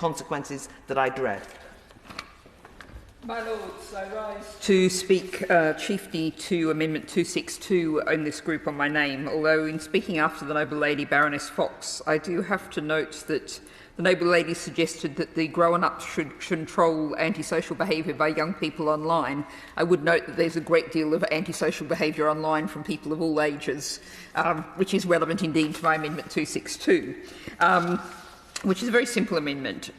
consequences that I dread. My Lords, I rise to speak chiefly to Amendment 262 in this group on my name, although in speaking after the Noble Lady Baroness Fox, I do have to note that the Noble Lady suggested that the grown-ups should control antisocial behaviour by young people online. I would note that there's a great deal of antisocial behaviour online from people of all ages, which is relevant indeed to my Amendment 262. Which is a very simple amendment,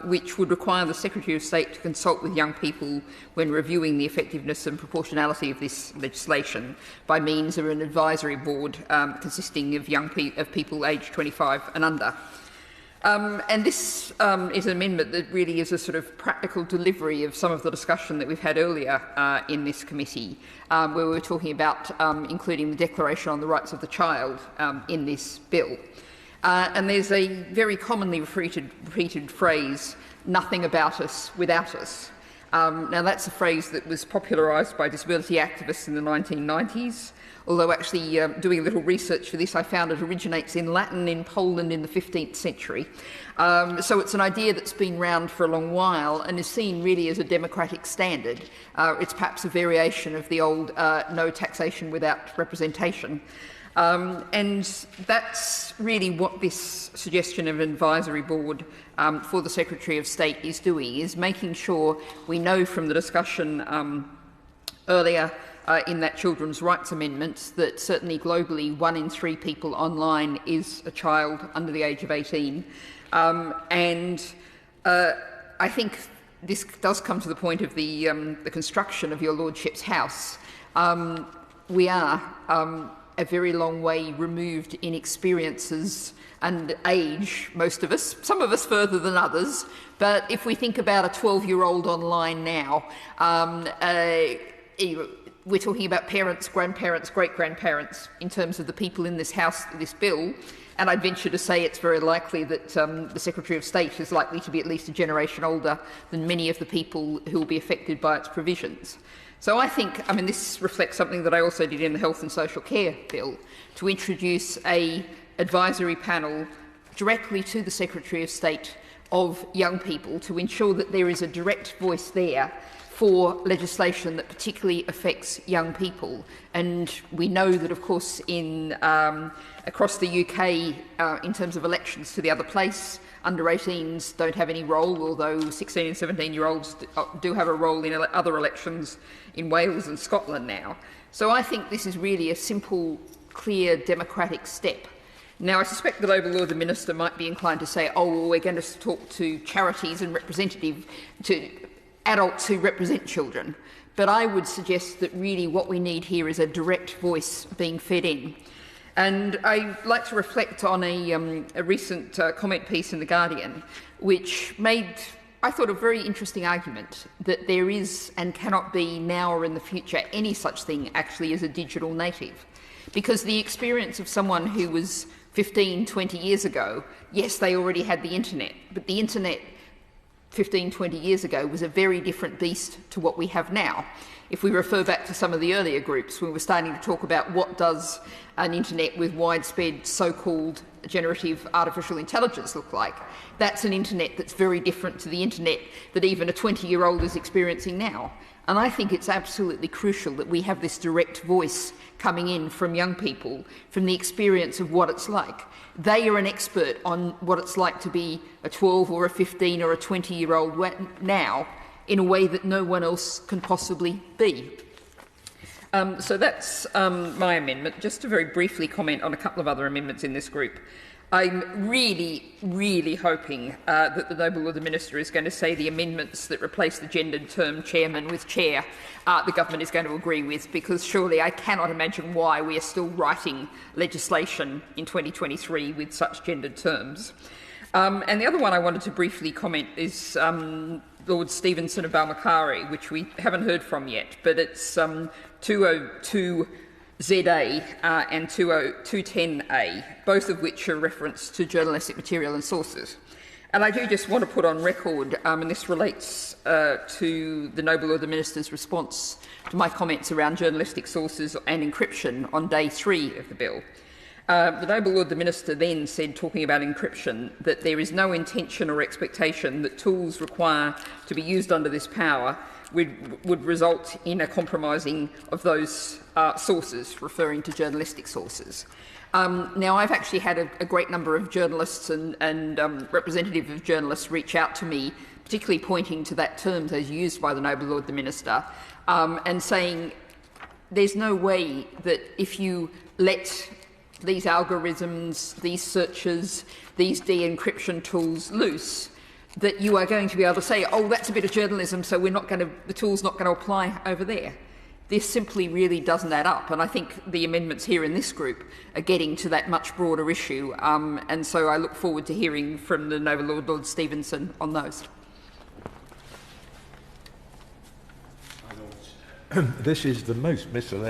which would require the Secretary of State to consult with young people when reviewing the effectiveness and proportionality of this legislation by means of an advisory board consisting of people aged 25 and under. And this is an amendment that really is a sort of practical delivery of some of the discussion that we've had earlier in this committee, where we were talking about including the Declaration on the Rights of the Child in this bill. And there's a very commonly repeated phrase, "nothing about us without us." Now, that's a phrase that was popularised by disability activists in the 1990s, although actually doing a little research for this, I found it originates in Latin in Poland in the 15th century. So it's an idea that's been around for a long while and is seen really as a democratic standard. It's perhaps a variation of the old no taxation without representation. And that's really what this suggestion of an advisory board for the Secretary of State is doing, is making sure we know from the discussion earlier in that children's rights amendment that certainly globally 1 in 3 people online is a child under the age of 18. I think this does come to the point of the construction of your Lordship's house. We are a very long way removed in experiences and age, most of us, some of us further than others, but if we think about a 12-year-old online now, we're talking about parents, grandparents, great-grandparents in terms of the people in this House, this bill, and I'd venture to say it's very likely that the Secretary of State is likely to be at least a generation older than many of the people who will be affected by its provisions. So I think, this reflects something that I also did in the Health and Social Care Bill, to introduce an advisory panel directly to the Secretary of State of young people to ensure that there is a direct voice there for legislation that particularly affects young people. And we know that, of course, across the UK, in terms of elections to the other place, under 18s don't have any role, although 16 and 17-year-olds do have a role in other elections in Wales and Scotland now. So I think this is really a simple, clear, democratic step. Now, I suspect the Noble Lord the Minister might be inclined to say, oh, well, we're going to talk to charities and to adults who represent children. But I would suggest that really what we need here is a direct voice being fed in. And I'd like to reflect on a recent comment piece in The Guardian, which made, I thought, a very interesting argument that there is and cannot be now or in the future any such thing actually as a digital native. Because the experience of someone who was 15, 20 years ago, yes, they already had the internet, but the internet 15, 20 years ago was a very different beast to what we have now. If we refer back to some of the earlier groups, when we were starting to talk about what does an internet with widespread so-called generative artificial intelligence look like, that's an internet that's very different to the internet that even a 20-year-old is experiencing now. And I think it's absolutely crucial that we have this direct voice coming in from young people, from the experience of what it's like. They are an expert on what it's like to be a 12 or a 15 or a 20-year-old now, in a way that no one else can possibly be. So that's my amendment. Just to very briefly comment on a couple of other amendments in this group. I'm really, really hoping that the Noble Lord the Minister is going to say the amendments that replace the gendered term chairman with chair the government is going to agree with, because surely I cannot imagine why we are still writing legislation in 2023 with such gendered terms. And the other one I wanted to briefly comment is Lord Stevenson of Balmacari, which we haven't heard from yet, but it's 202ZA and 210A, both of which are reference to journalistic material and sources. And I do just want to put on record, and this relates to the Noble Lord the Minister's response to my comments around journalistic sources and encryption on day 3 of the bill. The Noble Lord the Minister then said, talking about encryption, that there is no intention or expectation that tools require to be used under this power would result in a compromising of those sources, referring to journalistic sources. Now, I've actually had a great number of journalists and representative of journalists reach out to me, particularly pointing to that term as used by the Noble Lord the Minister, and saying there's no way that if you let these algorithms, these searches, these de-encryption tools loose, that you are going to be able to say, oh, that's a bit of journalism, so the tool's not going to apply over there. This simply really doesn't add up, and I think the amendments here in this group are getting to that much broader issue, and so I look forward to hearing from the Noble Lord, Lord Stevenson, on those. This is the most miscellaneous